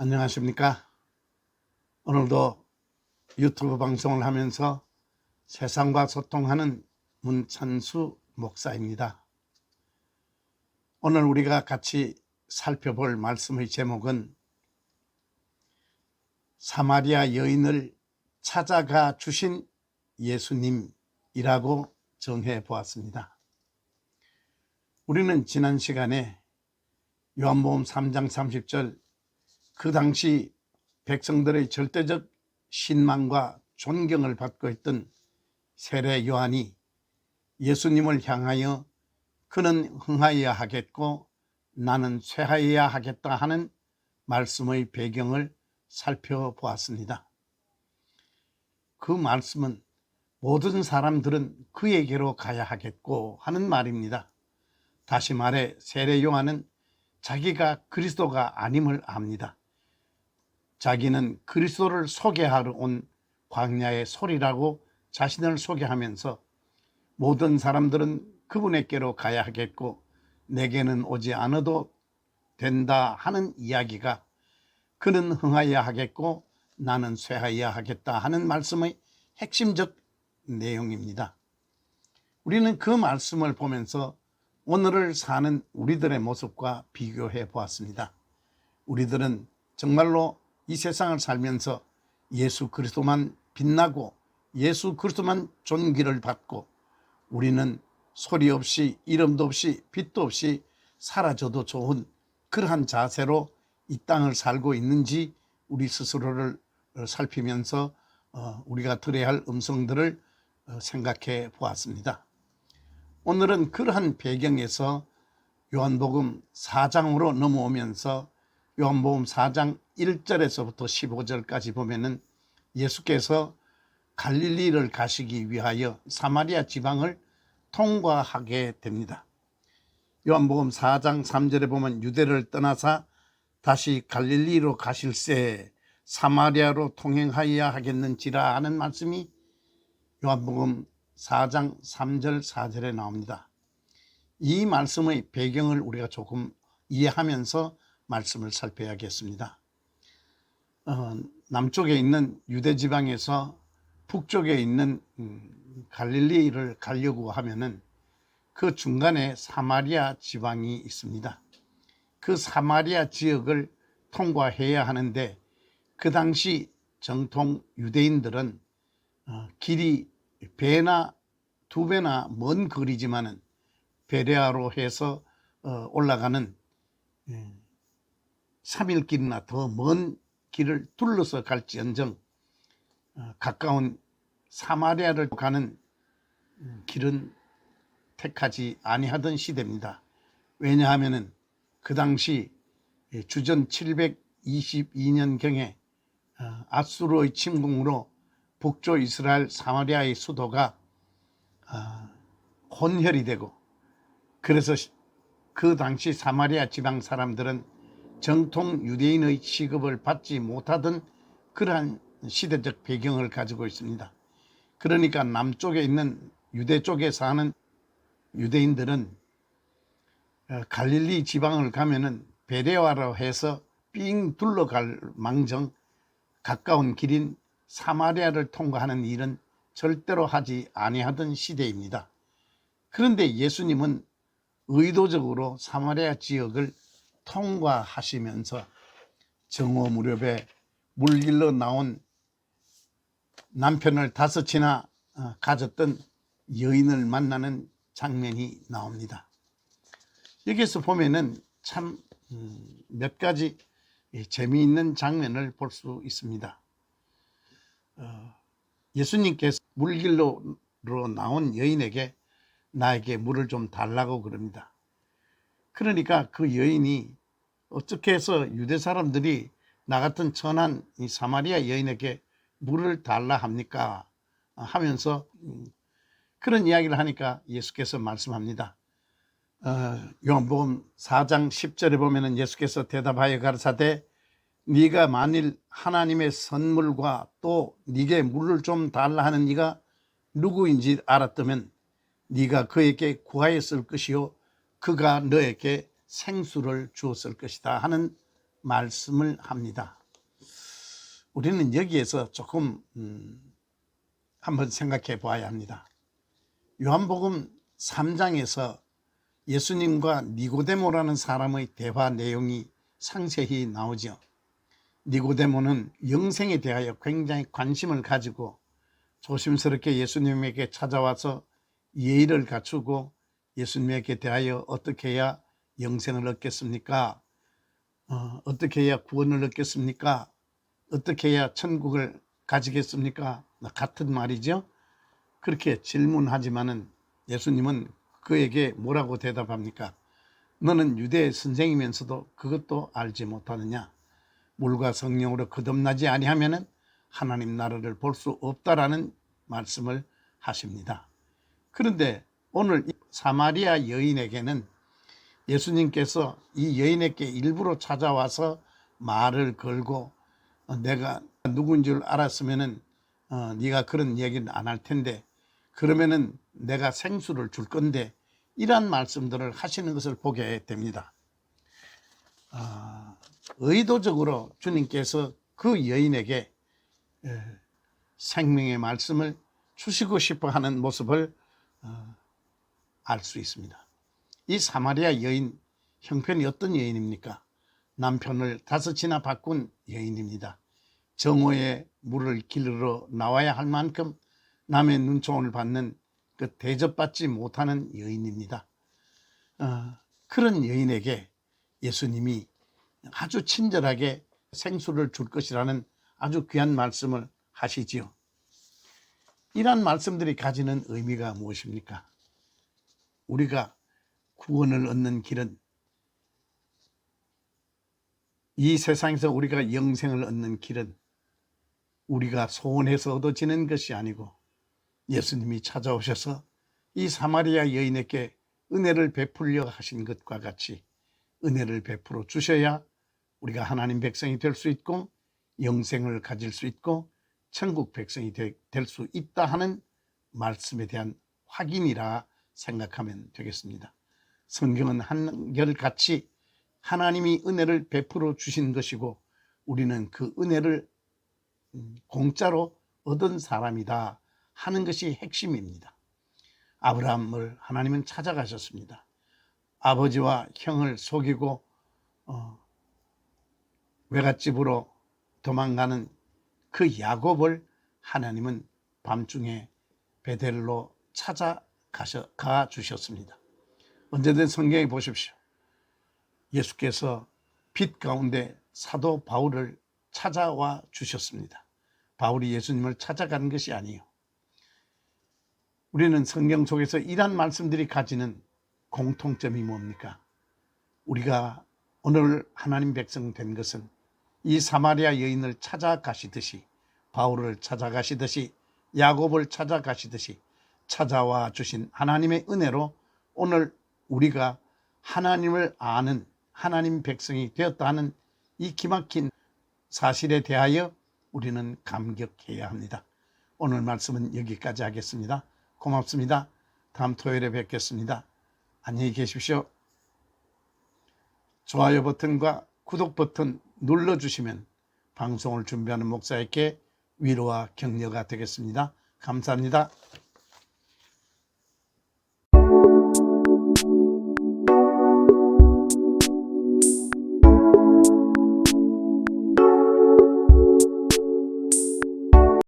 안녕하십니까? 오늘도 유튜브 방송을 하면서 세상과 소통하는 문찬수 목사입니다. 오늘 우리가 같이 살펴볼 말씀의 제목은 사마리아 여인을 찾아가 주신 예수님이라고 정해 보았습니다. 우리는 지난 시간에 요한복음 3장 30절 그 당시 백성들의 절대적 신망과 존경을 받고 있던 세례 요한이 예수님을 향하여 그는 흥하여야 하겠고 나는 쇠하여야 하겠다 하는 말씀의 배경을 살펴보았습니다. 그 말씀은 모든 사람들은 그에게로 가야 하겠고 하는 말입니다. 다시 말해 세례 요한은 자기가 그리스도가 아님을 압니다. 자기는 그리스도를 소개하러 온 광야의 소리라고 자신을 소개하면서 모든 사람들은 그분에게로 가야 하겠고 내게는 오지 않아도 된다 하는 이야기가 그는 흥하여야 하겠고 나는 쇠하여야 하겠다 하는 말씀의 핵심적 내용입니다. 우리는 그 말씀을 보면서 오늘을 사는 우리들의 모습과 비교해 보았습니다. 우리들은 정말로 이 세상을 살면서 예수 그리스도만 빛나고 예수 그리스도만 존귀를 받고 우리는 소리 없이 이름도 없이 빛도 없이 사라져도 좋은 그러한 자세로 이 땅을 살고 있는지 우리 스스로를 살피면서 우리가 들어야 할 음성들을 생각해 보았습니다. 오늘은 그러한 배경에서 요한복음 4장으로 넘어오면서 요한복음 4장 1절에서부터 15절까지 보면은 예수께서 갈릴리를 가시기 위하여 사마리아 지방을 통과하게 됩니다. 요한복음 4장 3절에 보면 유대를 떠나사 다시 갈릴리로 가실새 사마리아로 통행하여야 하겠는지라 하는 말씀이 요한복음 4장 3절 4절에 나옵니다. 이 말씀의 배경을 우리가 조금 이해하면서 말씀을 살펴야겠습니다. 남쪽에 있는 유대 지방에서 북쪽에 있는 갈릴리를 가려고 하면은 그 중간에 사마리아 지방이 있습니다. 그 사마리아 지역을 통과해야 하는데 그 당시 정통 유대인들은 길이 배나 두 배나 먼 거리지만은 베레아로 해서 올라가는 3일길이나 더 먼 길을 둘러서 갈지언정 가까운 사마리아를 가는 길은 택하지 아니하던 시대입니다. 왜냐하면 그 당시 주전 722년경에 아수르의 침공으로 북쪽 이스라엘 사마리아의 수도가 혼혈이 되고 그래서 그 당시 사마리아 지방 사람들은 정통 유대인의 취급을 받지 못하던 그러한 시대적 배경을 가지고 있습니다. 그러니까 남쪽에 있는 유대 쪽에 사는 유대인들은 갈릴리 지방을 가면은 베레아로 해서 삥 둘러갈 망정 가까운 길인 사마리아를 통과하는 일은 절대로 하지 아니하던 시대입니다. 그런데 예수님은 의도적으로 사마리아 지역을 통과하시면서 정오 무렵에 물길로 나온 남편을 5이나 가졌던 여인을 만나는 장면이 나옵니다. 여기서 보면은 참 몇 가지 재미있는 장면을 볼 수 있습니다. 예수님께서 물길로 나온 여인에게 나에게 물을 좀 달라고 그럽니다. 그러니까 그 여인이 어떻게 해서 유대 사람들이 나 같은 천한 이 사마리아 여인에게 물을 달라 합니까? 하면서 그런 이야기를 하니까 예수께서 말씀합니다. 요한복음 4장 10절에 보면은 예수께서 대답하여 가르사대 네가 만일 하나님의 선물과 또 네게 물을 좀 달라 하는 네가 누구인지 알았다면 네가 그에게 구하였을 것이요 그가 너에게 생수를 주었을 것이다 하는 말씀을 합니다. 우리는 여기에서 조금 한번 생각해 봐야 합니다. 요한복음 3장에서 예수님과 니고데모라는 사람의 대화 내용이 상세히 나오죠. 니고데모는 영생에 대하여 굉장히 관심을 가지고 조심스럽게 예수님에게 찾아와서 예의를 갖추고 예수님에게 대하여 어떻게 해야 영생을 얻겠습니까? 어떻게 해야 구원을 얻겠습니까? 어떻게 해야 천국을 가지겠습니까? 같은 말이죠. 그렇게 질문하지만은 예수님은 그에게 뭐라고 대답합니까? 너는 유대 선생이면서도 그것도 알지 못하느냐? 물과 성령으로 거듭나지 아니하면은 하나님 나라를 볼 수 없다라는 말씀을 하십니다. 그런데 오늘 사마리아 여인에게는 예수님께서 이 여인에게 일부러 찾아와서 말을 걸고 내가 누군 줄 알았으면은 네가 그런 얘기는 안 할 텐데 그러면은 내가 생수를 줄 건데 이러한 말씀들을 하시는 것을 보게 됩니다. 의도적으로 주님께서 그 여인에게 생명의 말씀을 주시고 싶어 하는 모습을 알 수 있습니다. 이 사마리아 여인 형편이 어떤 여인입니까? 남편을 5이나 바꾼 여인입니다. 정오에 물을 길러 나와야 할 만큼 남의 눈총을 받는 그 대접받지 못하는 여인입니다. 그런 여인에게 예수님이 아주 친절하게 생수를 줄 것이라는 아주 귀한 말씀을 하시지요. 이러한 말씀들이 가지는 의미가 무엇입니까? 우리가 구원을 얻는 길은 이 세상에서 우리가 영생을 얻는 길은 우리가 소원해서 얻어지는 것이 아니고 예수님이 찾아오셔서 이 사마리아 여인에게 은혜를 베풀려 하신 것과 같이 은혜를 베풀어 주셔야 우리가 하나님 백성이 될 수 있고 영생을 가질 수 있고 천국 백성이 될 수 있다 하는 말씀에 대한 확인이라 생각하면 되겠습니다. 성경은 한결같이 하나님이 은혜를 베풀어 주신 것이고 우리는 그 은혜를 공짜로 얻은 사람이다 하는 것이 핵심입니다. 아브라함을 하나님은 찾아가셨습니다. 아버지와 형을 속이고 외갓집으로 도망가는 그 야곱을 하나님은 밤중에 베델로 찾아가 주셨습니다. 언제든 성경에 보십시오. 예수께서 빛 가운데 사도 바울을 찾아와 주셨습니다. 바울이 예수님을 찾아가는 것이 아니에요. 우리는 성경 속에서 이러한 말씀들이 가지는 공통점이 뭡니까? 우리가 오늘 하나님 백성 된 것은 이 사마리아 여인을 찾아가시듯이 바울을 찾아가시듯이 야곱을 찾아가시듯이 찾아와 주신 하나님의 은혜로 오늘 우리가 하나님을 아는 하나님 백성이 되었다 하는 이 기막힌 사실에 대하여 우리는 감격해야 합니다. 오늘 말씀은 여기까지 하겠습니다. 고맙습니다. 다음 토요일에 뵙겠습니다. 안녕히 계십시오. 좋아요 버튼과 구독 버튼 눌러주시면 방송을 준비하는 목사에게 위로와 격려가 되겠습니다. 감사합니다.